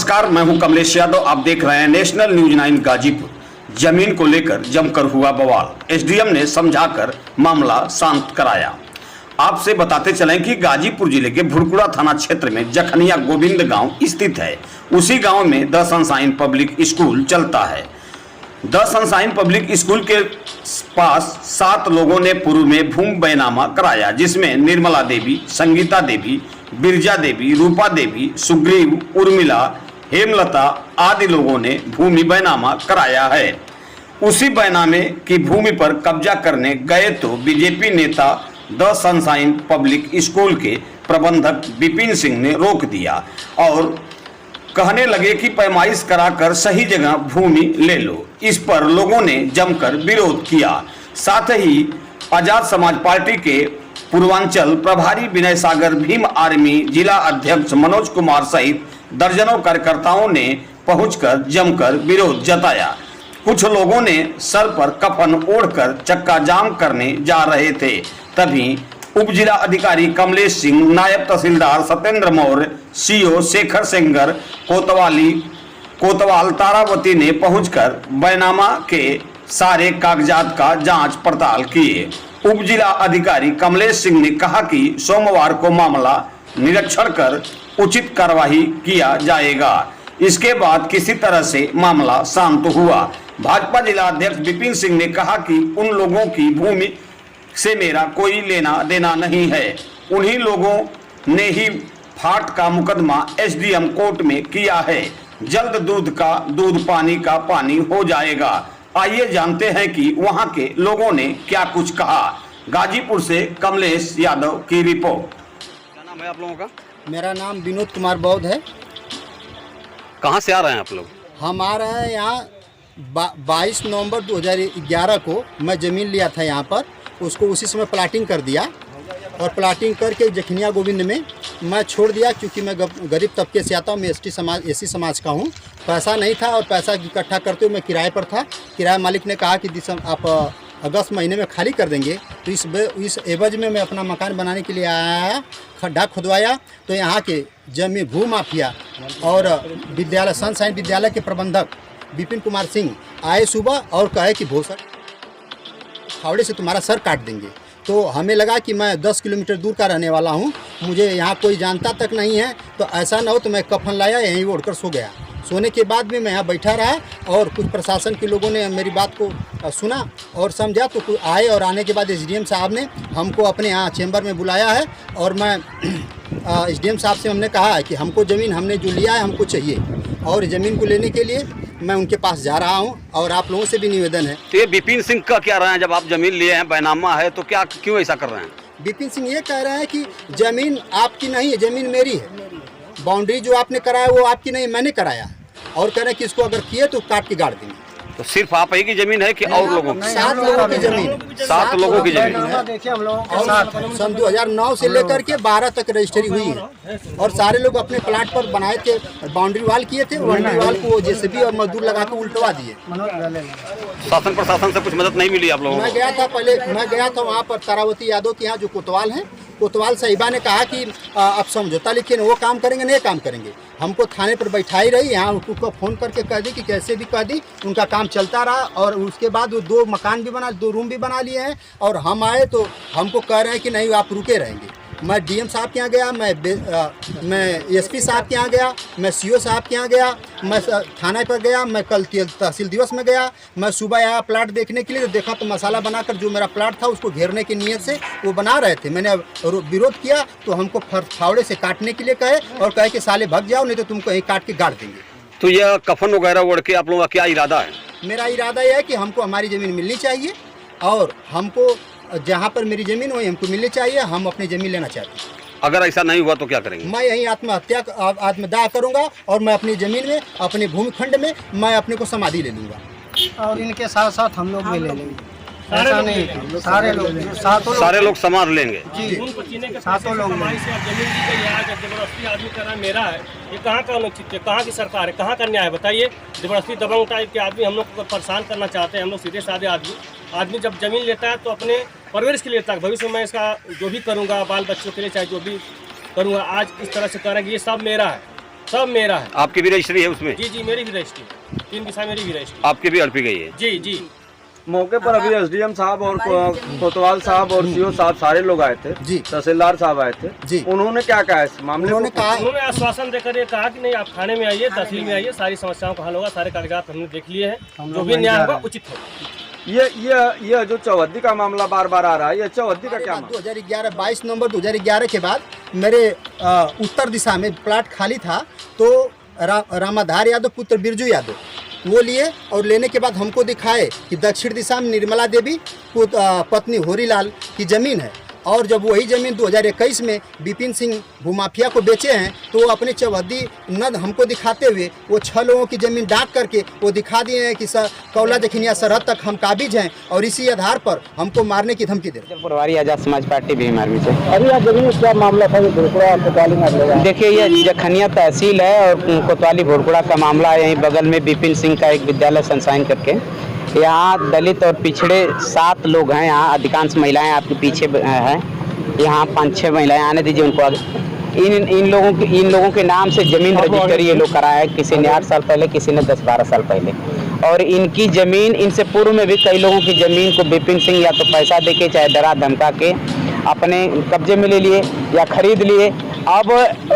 नमस्कार, मैं हूं कमलेश यादव। आप देख रहे हैं नेशनल न्यूज 9 गाजीपुर। जमीन को लेकर जमकर हुआ बवाल। एसडीएम ने समझाकर मामला शांत कराया। आपसे बताते चलें कि गाजीपुर जिले के भुरकुड़ा थाना क्षेत्र में जखनिया गोविंद गांव स्थित है। उसी गांव में द सनशाइन पब्लिक स्कूल चलता है। द सनशाइन पब्लिक स्कूल के पास 7 लोगों ने पूर्व में भूमि बैनामा कराया, जिसमें निर्मला देवी, संगीता देवी, बिरजा देवी, रूपा देवी, सुग्रीव, उर्मिला, हेमलता आदि लोगों ने भूमि बैनामा कराया है। उसी बैनामे की भूमि पर कब्जा करने गए तो बीजेपी नेता द सनशाइन पब्लिक स्कूल के प्रबंधक विपिन सिंह ने रोक दिया और कहने लगे कि पैमाइश कराकर सही जगह भूमि ले लो। इस पर लोगों ने जमकर विरोध किया। साथ ही आजाद समाज पार्टी के पूर्वांचल प्रभारी विनय सागर, भीम आर्मी जिला अध्यक्ष मनोज कुमार सहित दर्जनों कार्यकर्ताओं ने पहुंचकर जमकर विरोध जताया। कुछ लोगों ने सर पर कफन ओढ़कर चक्का जाम करने जा रहे थे। तभी उप जिला अधिकारी कमलेश सिंह, नायब तहसीलदार सत्येंद्र मौर्य, सीओ शेखर सेंगर कोतवाल तारावती ने पहुंचकर बैनामा के सारे कागजात का जांच पड़ताल किए। उप जिला अधिकारी कमलेश सिंह ने कहा कि सोमवार को मामला निरीक्षण कर उचित कार्रवाई किया जाएगा। इसके बाद किसी तरह से मामला शांत हुआ। भाजपा जिला अध्यक्ष विपिन सिंह ने कहा कि उन लोगों की भूमि से मेरा कोई लेना देना नहीं है। उन्हीं लोगों ने ही फाट का मुकदमा एसडीएम कोर्ट में किया है। जल्द दूध का दूध, पानी का पानी हो जाएगा। आइए जानते हैं कि वहां के लोगों ने क्या कुछ कहा। गाजीपुर से कमलेश यादव की रिपोर्ट। क्या नाम है आप लोगों का? मेरा नाम विनोद कुमार बौद्ध है। कहाँ से आ रहे हैं आप लोग? हम आ रहे हैं यहाँ 22 नवंबर 2011 को मैं ज़मीन लिया था यहाँ पर। उसको उसी समय प्लाटिंग कर दिया और प्लाटिंग करके जखनिया गोविंद में मैं छोड़ दिया, क्योंकि मैं गरीब तबके से आता हूँ। मैं एससी समाज का हूँ। पैसा नहीं था और पैसा इकट्ठा करते हुए मैं किराए पर था। किराया मालिक ने कहा कि आप अगस्त महीने में खाली कर देंगे, तो इस एवज में मैं अपना मकान बनाने के लिए आया, खड्डा खुदवाया। तो यहाँ के जमीन भू माफिया और विद्यालय सनशाइन विद्यालय के प्रबंधक विपिन कुमार सिंह आए सुबह और कहे कि भोसर फावड़े से तुम्हारा सर काट देंगे। तो हमें लगा कि मैं 10 किलोमीटर दूर का रहने वाला हूँ, मुझे यहाँ कोई जानता तक नहीं है, तो ऐसा ना हो तो मैं कफन लाया, यहीं ओढ़कर सो गया। सोने के बाद भी मैं यहाँ बैठा रहा और कुछ प्रशासन के लोगों ने मेरी बात को सुना और समझा, तो कुछ आए और आने के बाद एसडीएम साहब ने हमको अपने यहाँ चैम्बर में बुलाया है और मैं एसडीएम साहब से हमने कहा है कि हमको ज़मीन हमने जो लिया है हमको चाहिए, और ज़मीन को लेने के लिए मैं उनके पास जा रहा हूं। और आप लोगों से भी निवेदन है। तो ये विपिन सिंह का क्या रहा है? जब आप जमीन लिए हैं, बैनामा है, तो क्या क्यों ऐसा कर रहे हैं? विपिन सिंह ये कह रहे हैं कि ज़मीन आपकी नहीं है, ज़मीन मेरी है। बाउंड्री जो आपने कराया वो आपकी नहीं, मैंने कराया। और कह रहे हैं कि इसको अगर किए तो काट के गाड़ देंगे। तो सिर्फ आप ही की जमीन है कि और लोगों की? 7 लोगों की जमीन। 7 लोगों की जमीन है। देखिए हम लोगों के साथ सन 2009 से लेकर के 12 तक रजिस्ट्री हुई है और सारे लोग अपने प्लाट पर बनाए थे, बाउंड्री वाल किए थे। बाउंड्री वाल को जेसीबी और मजदूर लगा के उल्टवा दिए। शासन प्रशासन से कुछ मदद नहीं मिली आप लोगों को? मैं गया था वहाँ पर तारावती यादव के यहाँ जो कोतवाल हैं, कोतवाल साहिबा ने कहा कि अब समझौता लिखिए, वो काम करेंगे नहीं काम करेंगे। हमको थाने पर बैठाई रही, यहाँ उनको फ़ोन करके कह दी कि कैसे भी कह दी। उनका काम चलता रहा और उसके बाद वो 2 मकान भी बना, 2 रूम भी बना लिए हैं। और हम आए तो हमको कह रहे हैं कि नहीं आप रुके रहेंगे। मैं डीएम साहब के यहाँ गया, मैं एसपी साहब के यहाँ गया, मैं सीओ साहब के यहाँ गया, मैं थाना पर गया, मैं कल तहसील दिवस में गया। मैं सुबह आया प्लाट देखने के लिए, तो देखा तो मसाला बनाकर जो मेरा प्लाट था उसको घेरने की नीयत से वो बना रहे थे। मैंने विरोध किया तो हमको फावड़े से काटने के लिए कहे और कहे कि साले भाग जाओ, नहीं तो तुमको यहीं काट के गाड़ देंगे। तो यह कफन वगैरह ओढ़ के आप लोगों का क्या इरादा है? मेरा इरादा यह है कि हमको हमारी ज़मीन मिलनी चाहिए और हमको जहाँ पर मेरी ज़मीन वही हमको मिलनी चाहिए। हम अपनी ज़मीन लेना चाहते हैं। अगर ऐसा नहीं हुआ तो क्या करेंगे? मैं यहीं आत्मदाह करूंगा और मैं अपनी ज़मीन में, अपने भूमिखंड में मैं अपने को समाधि ले लूँगा और इनके साथ साथ हम लोग भी ले लेंगे। ऐसा नहीं, सारे लोग संभाल लेंगे जी। उनको चीने के सातों लोग जमीन दी गई है, जबरदस्ती आदमी कर रहा है मेरा है। ये कहाँ का अनुचित है? कहाँ की सरकार है? कहाँ का न्याय है? बताइए। जबरदस्ती दबंग टाइप के आदमी हम लोग को परेशान करना चाहते हैं। हम लोग सीधे साधे आदमी जब जमीन लेता है तो अपने परवरिश के लिए लेता है। भविष्य में इसका जो भी करूँगा, बाल बच्चों के लिए चाहे जो भी करूँगा, आज इस तरह से करेंगे, ये सब मेरा है। सब मेरा है। आपकी भी रजिस्ट्री है उसमें? जी जी, मेरी भी रजिस्ट्री, 3 दिशा मेरी भी रजिस्ट्री। आपकी भी हड़पी गई है? जी जी। मौके पर अभी एसडीएम साहब और कोतवाल साहब और सीओ साहब सारे लोग आए थे जी। तहसीलदार साहब आए थे जी। उन्होंने क्या कहा इस मामले उन्होंने कहा उन्होंने आश्वासन देकर ये कहा कि नहीं, आप थाने में आइए, तहसील में आइए, सारी समस्याओं का हल होगा, सारे कागजात हमने देख लिए हैं, जो भी न्याय होगा उचित होगा। ये जो चौहद्दी का मामला बार बार आ रहा है, ये चौहद्दी का क्या मामला? 2011 22 नवंबर 2011 के बाद मेरे उत्तर दिशा में प्लाट खाली था, तो रामाधार यादव पुत्र बिरजू यादव वो लिए और लेने के बाद हमको दिखाए कि दक्षिण दिशा में निर्मला देवी पत्नी होरीलाल की ज़मीन है, और जब वही ज़मीन 2021 में विपिन सिंह भूमाफिया को बेचे हैं तो वो अपने चौहद्दी नद हमको दिखाते हुए वो 6 लोगों की ज़मीन डाक करके वो दिखा दिए हैं कि कौला जखनिया सरहद तक हम काबिज हैं, और इसी आधार पर हमको मारने की धमकी दे रहे हैं। प्रभारी आजाद समाज पार्टी भीम आर्मी से। अभी आप जमीन क्या मामला था? देखिए, ये जखनिया तहसील है और कोतवाली भोरकुड़ा का मामला है। यहीं बगल में विपिन सिंह का एक विद्यालय संसाइन करके यहाँ दलित और पिछड़े 7 लोग हैं। यहाँ अधिकांश महिलाएं आपके पीछे हैं। यहाँ 5-6 महिलाएं, आने दीजिए उनको आगे। इन लोगों के नाम से जमीन रजिस्ट्री ये लोग कराया है। किसी ने 8 साल पहले, किसी ने 10-12 साल पहले। और इनकी ज़मीन, इनसे पूर्व में भी कई लोगों की ज़मीन को विपिन सिंह या तो पैसा देके चाहे डरा धमका के अपने कब्जे में ले लिए या खरीद लिए। अब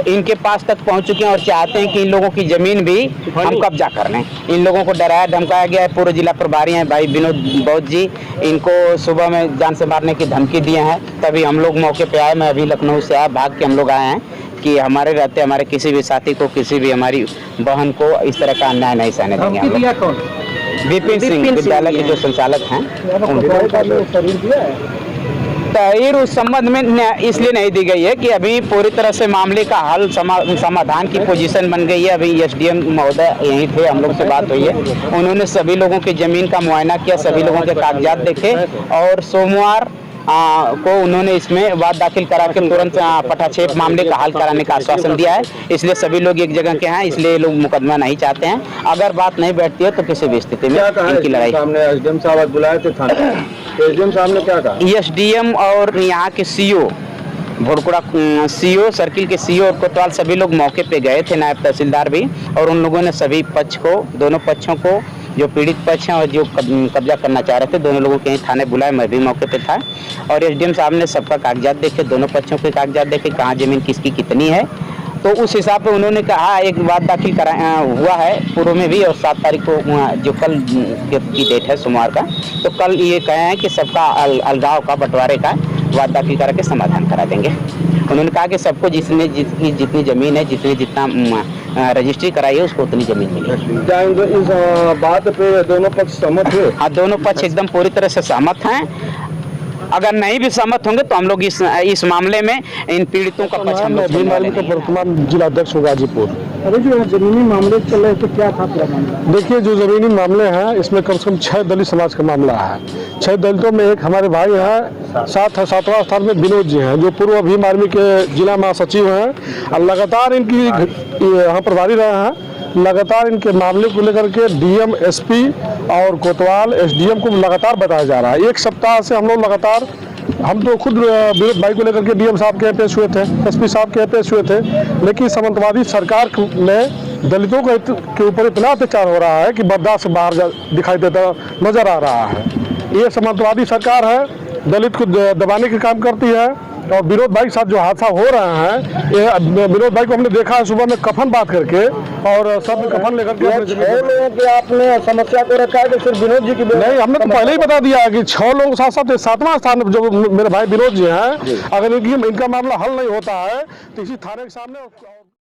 इनके पास तक पहुंच चुके हैं और चाहते हैं कि इन लोगों की ज़मीन भी हम कब्जा कर लें। इन लोगों को डराया धमकाया गया है। पूर्व जिला प्रभारी हैं भाई विनोद बौद्ध जी, इनको सुबह में जान से मारने की धमकी दिए हैं। तभी हम लोग मौके पे आए। मैं अभी लखनऊ से आया, भाग के हम लोग आए हैं कि हमारे रहते हमारे किसी भी साथी को, किसी भी हमारी बहन को इस तरह का अन्याय नहीं सहने देंगे हम लोग। विपिन सिंह विद्यालय के जो संचालक हैं, तहरीर उस संबंध में इसलिए नहीं दी गई है कि अभी पूरी तरह से मामले का हल समाधान की पोजीशन बन गई है। अभी एसडीएम महोदय यहीं थे, हम लोग से बात हुई है। उन्होंने सभी लोगों की ज़मीन का मुआयना किया, सभी लोगों के कागजात देखे और सोमवार को उन्होंने इसमें वाद दाखिल करा के तुरंत पटाक्षेप मामले का हल कराने का आश्वासन दिया है। इसलिए सभी लोग एक जगह के हैं, इसलिए लोग मुकदमा नहीं चाहते हैं। अगर बात नहीं बैठती है तो किसी भी स्थिति में इनकी लड़ाई। एसडीएम साहब बुलाए थे थाने, एसडीएम साहब ने क्या कहा? एसडीएम और यहाँ के सीओ भोरकुड़ा सीओ सर्किल के सीओ और कोतवाल सभी लोग मौके पे गए थे, नायब तहसीलदार भी, और उन लोगों ने सभी पक्ष को, दोनों पक्षों को, जो पीड़ित पक्ष हैं और जो कब्जा करना चाह रहे थे, दोनों लोगों के थाने बुलाए। मैं भी मौके पे था और एसडीएम साहब ने सबका कागजात देखे, दोनों पक्षों के कागजात देखे, कहाँ ज़मीन किसकी कितनी है। तो उस हिसाब पे उन्होंने कहा एक वाद दाखिल हुआ है पूर्व में भी, और 7 तारीख को जो कल की डेट है सोमवार का, तो कल ये कहे हैं कि सबका अलगाव का, बंटवारे का वाद दाखिल करा के समाधान करा देंगे। उन्होंने कहा कि सबको जितनी ज़मीन है, जितना रजिस्ट्री कराई है, उसको उतनी ज़मीन मिलेगी। इस बात पे दोनों पक्ष सहमत हुए? हाँ, दोनों पक्ष एकदम पूरी तरह से सहमत हैं। अगर नहीं भी सहमत होंगे तो हम लोग इस मामले में इन पीड़ितों का पक्ष हम लोग भीम आर्मी के वर्तमान जिलाध्यक्ष गाजीपुर। अरे जो जमीनी मामले चल रहे थे, क्या था पूरा मामला? देखिए, जो जमीनी मामले हैं इसमें कम से कम 6 दलित समाज का मामला है। 6 दलितों में एक हमारे भाई हैं, 7वां स्थान में विनोद जी हैं, जो पूर्व भीम आर्मी के जिला महासचिव हैं और लगातार इनकी यहाँ प्रभारी रहे हैं। लगातार इनके मामले को लेकर के डीएम, एसपी और कोतवाल एसडीएम को लगातार बताया जा रहा है। 1 सप्ताह से हम लोग लगातार, हम तो खुद विनोद भाई को लेकर के डीएम साहब के यहाँ पेश हुए थे, एसपी साहब के यहाँ पेश हुए थे, लेकिन सामंतवादी सरकार में दलितों के ऊपर इतना अत्याचार हो रहा है कि बर्दाश्त से बाहर दिखाई देता नजर आ रहा है। ये सामंतवादी सरकार है, दलित को दबाने के काम करती है। और विनोद भाई के साथ जो हादसा हो रहा है, ये विनोद भाई को हमने देखा है सुबह में कफन बात करके, और सब कफन लेकर के 6 लोगों के आपने समस्या को रखा है कि सिर्फ विनोद जी की नहीं, हमने तो पहले ही बता दिया है कि 6 लोगों के साथ साथ 7वां स्थान जो मेरे भाई विनोद जी हैं, अगर इनका मामला हल नहीं होता है तो इसी थाने के सामने